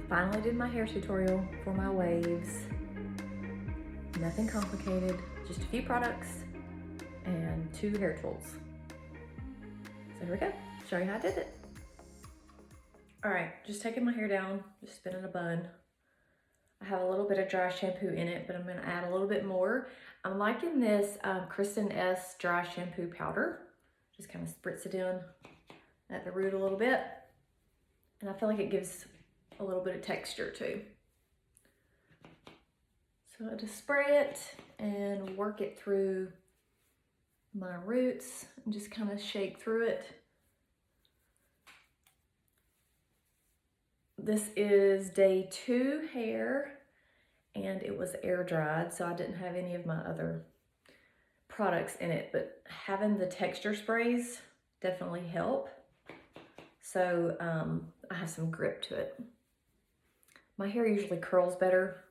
Finally did my hair tutorial for my waves. Nothing complicated, just a few products and 2 hair tools. So here we go, show you how I did it. All right, just taking my hair down, just spinning a bun. I have a little bit of dry shampoo in it, but I'm gonna add a little bit more. I'm liking this Kristen Ess dry shampoo powder. Just kind of spritz it in at the root a little bit. And I feel like it gives a little bit of texture too. So I just spray it and work it through my roots and just kind of shake through it. This is day 2 hair and it was air dried, so I didn't have any of my other products in it, but having the texture sprays definitely help. So I have some grip to it. My hair usually curls better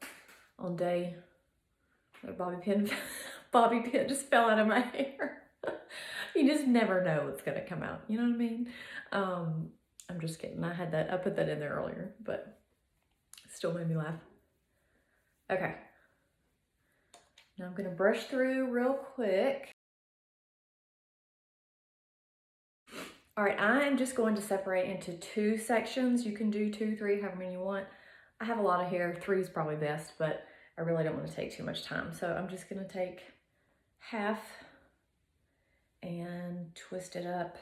on day. Bobby pin just fell out of my hair. You just never know what's gonna come out, you know what I mean? I'm just kidding, I put that in there earlier, but it still made me laugh. Okay, now I'm gonna brush through real quick. All right, I am just going to separate into 2 sections. You can do 2, 3, however many you want. I have a lot of hair, 3 is probably best, but I really don't want to take too much time. So I'm just gonna take half and twist it up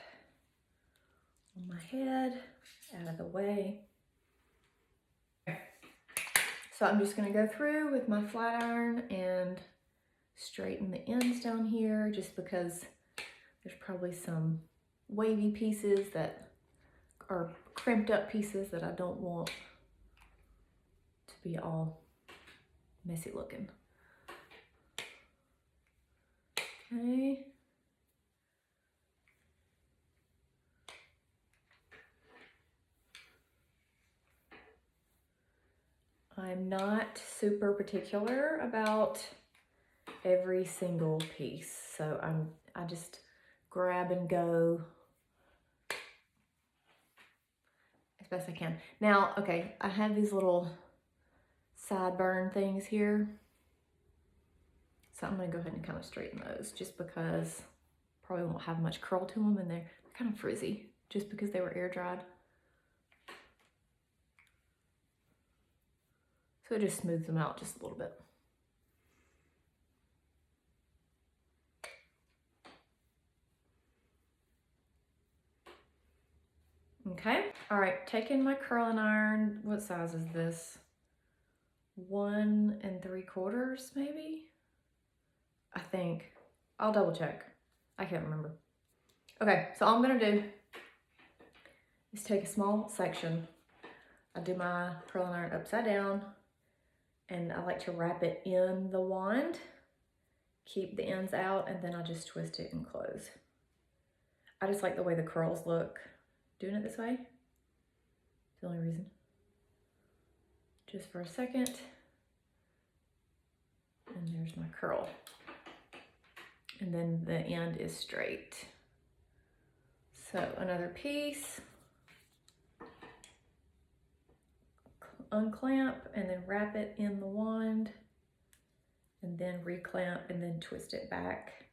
on my head, out of the way. So I'm just gonna go through with my flat iron and straighten the ends down here, just because there's probably some wavy pieces that are crimped up pieces that I don't want to be all messy looking. Okay. I'm not super particular about every single piece, so I just grab and go as best I can. Now, okay, I have these little sideburn things here, so I'm gonna go ahead and kind of straighten those, just because probably won't have much curl to them, and they're kind of frizzy just because they were air dried. So it just smooths them out just a little bit. Okay, all right, taking my curling iron, what size is this? 1 3/4 maybe? I think. I'll double check. I can't remember. Okay, so all I'm gonna do is take a small section. I do my curling iron upside down, and I like to wrap it in the wand, keep the ends out, and then I just twist it and close. I just like the way the curls look doing it this way. It's the only reason. Just for a second. And there's my curl. And then the end is straight. So another piece. Unclamp and then wrap it in the wand, and then reclamp and then twist it back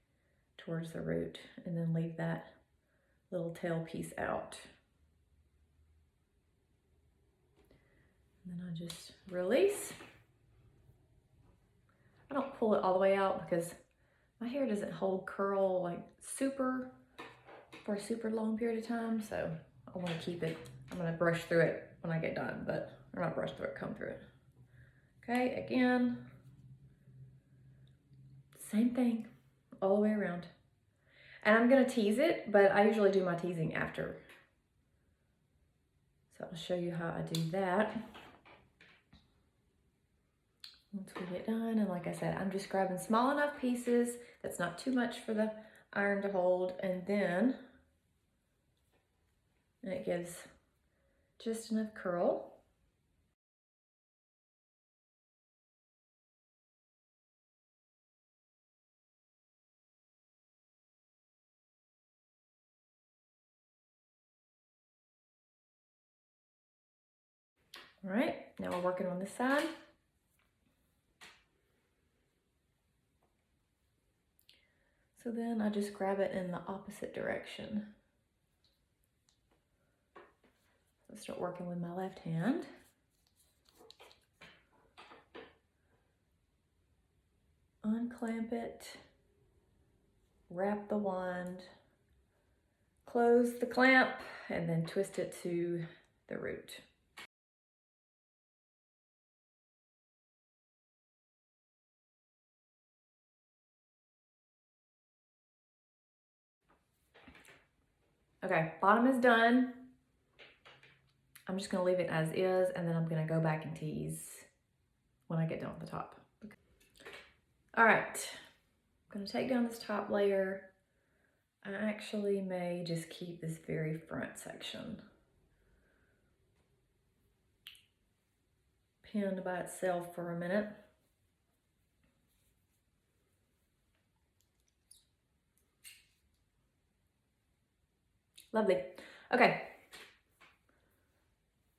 towards the root, and then leave that little tail piece out. And then I just release. I don't pull it all the way out because my hair doesn't hold curl like super for a super long period of time, so I want to keep it. I'm gonna brush through it when I get done, or not brush through it, comb through it. Okay, again, same thing all the way around. And I'm gonna tease it, but I usually do my teasing after. So I'll show you how I do that. Once we get done, and like I said, I'm just grabbing small enough pieces that's not too much for the iron to hold, and then it gives just enough curl. All right, now we're working on this side. So then I just grab it in the opposite direction. So start working with my left hand. Unclamp it, wrap the wand, close the clamp, and then twist it to the root. Okay, bottom is done. I'm just gonna leave it as is, and then I'm gonna go back and tease when I get done with the top. Okay. All right, I'm gonna take down this top layer. I actually may just keep this very front section pinned by itself for a minute. Lovely. Okay.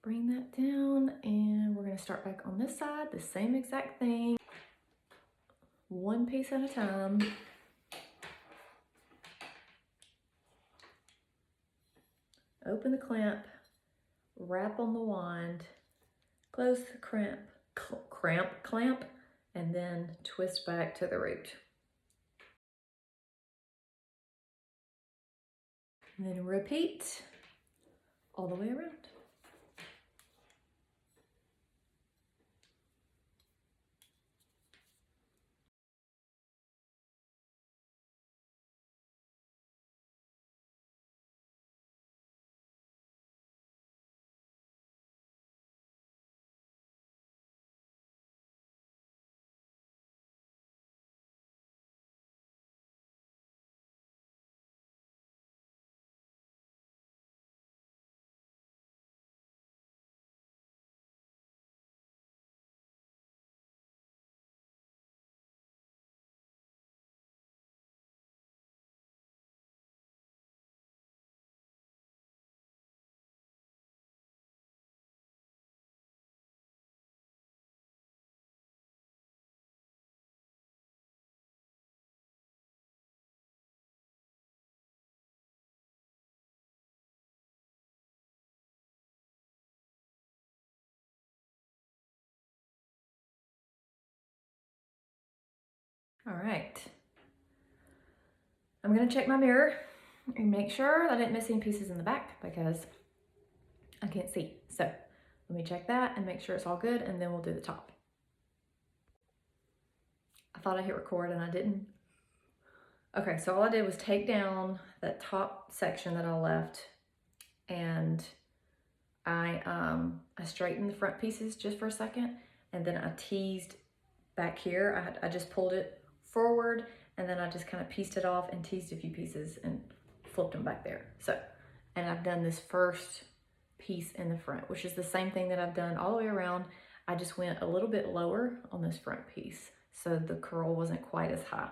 Bring that down, and we're going to start back on this side, the same exact thing, one piece at a time. Open the clamp, wrap on the wand, close the clamp, and then twist back to the root. And then repeat all the way around. All right. I'm gonna check my mirror and make sure I didn't miss any pieces in the back because I can't see. So let me check that and make sure it's all good, and then we'll do the top. I thought I hit record and I didn't. Okay, so all I did was take down that top section that I left, and I straightened the front pieces just for a second, and then I teased back here. I just pulled it forward, and then I just kind of pieced it off and teased a few pieces and flipped them back there. So, and I've done this first piece in the front, which is the same thing that I've done all the way around. I just went a little bit lower on this front piece, so the curl wasn't quite as high.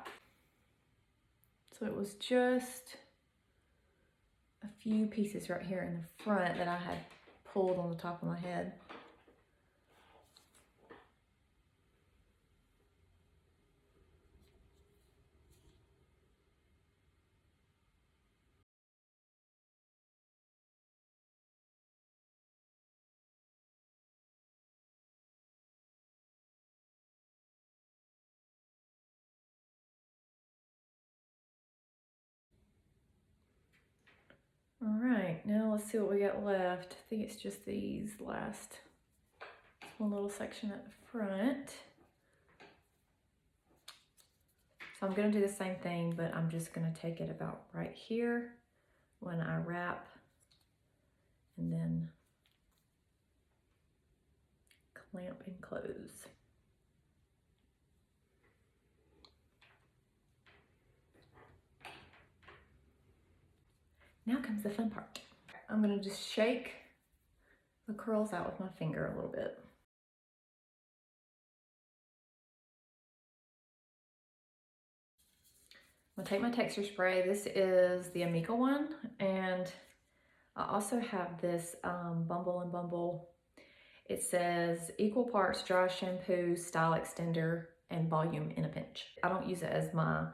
So it was just a few pieces right here in the front that I had pulled on the top of my head. All right, now let's see what we got left. I think it's just these last one little section at the front. So I'm gonna do the same thing, but I'm just gonna take it about right here when I wrap, and then clamp and close. Now comes the fun part. I'm gonna just shake the curls out with my finger a little bit. I'm gonna take my texture spray. This is the Amika one, and I also have this Bumble and Bumble. It says equal parts dry shampoo, style extender, and volume in a pinch. I don't use it as my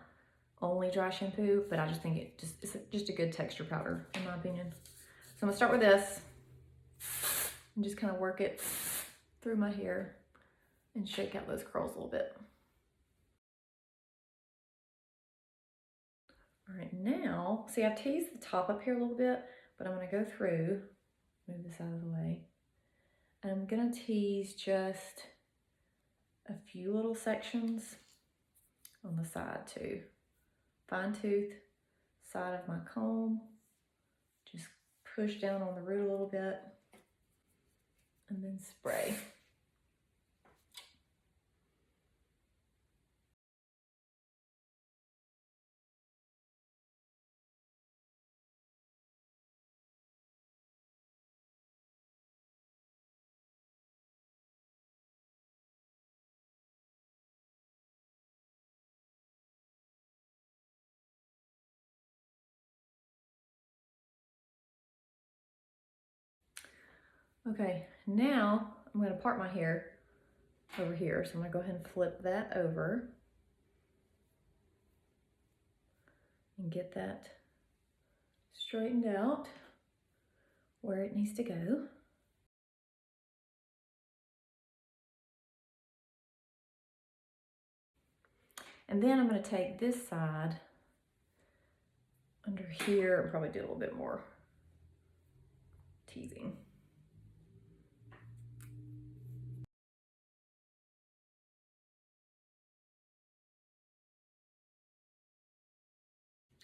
only dry shampoo, but I just think it's just a good texture powder in my opinion. So I'm gonna start with this and just kind of work it through my hair and shake out those curls a little bit. All right, now, see I've teased the top up here a little bit, but I'm gonna go through, move this out of the way, and I'm gonna tease just a few little sections on the side too. Fine tooth side of my comb, just push down on the root a little bit, and then spray. Okay, now I'm going to part my hair over here. So I'm going to go ahead and flip that over and get that straightened out where it needs to go. And then I'm going to take this side under here and probably do a little bit more teasing.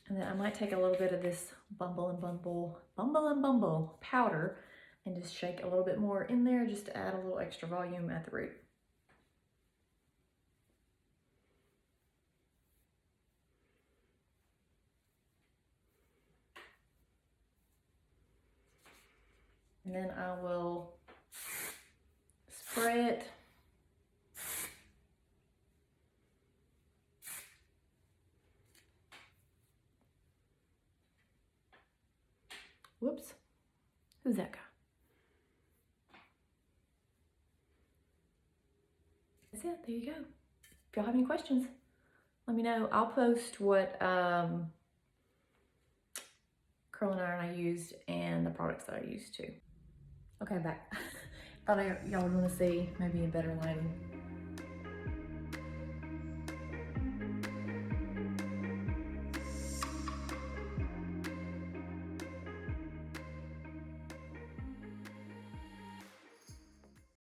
And then I might take a little bit of this Bumble and Bumble powder and just shake a little bit more in there just to add a little extra volume at the root. And then I will spray it. Whoops, who's that guy? That's it, there you go. If y'all have any questions, let me know. I'll post what curling iron I used and the products that I used too. Okay, back. Thought y'all would want to see maybe in better lighting.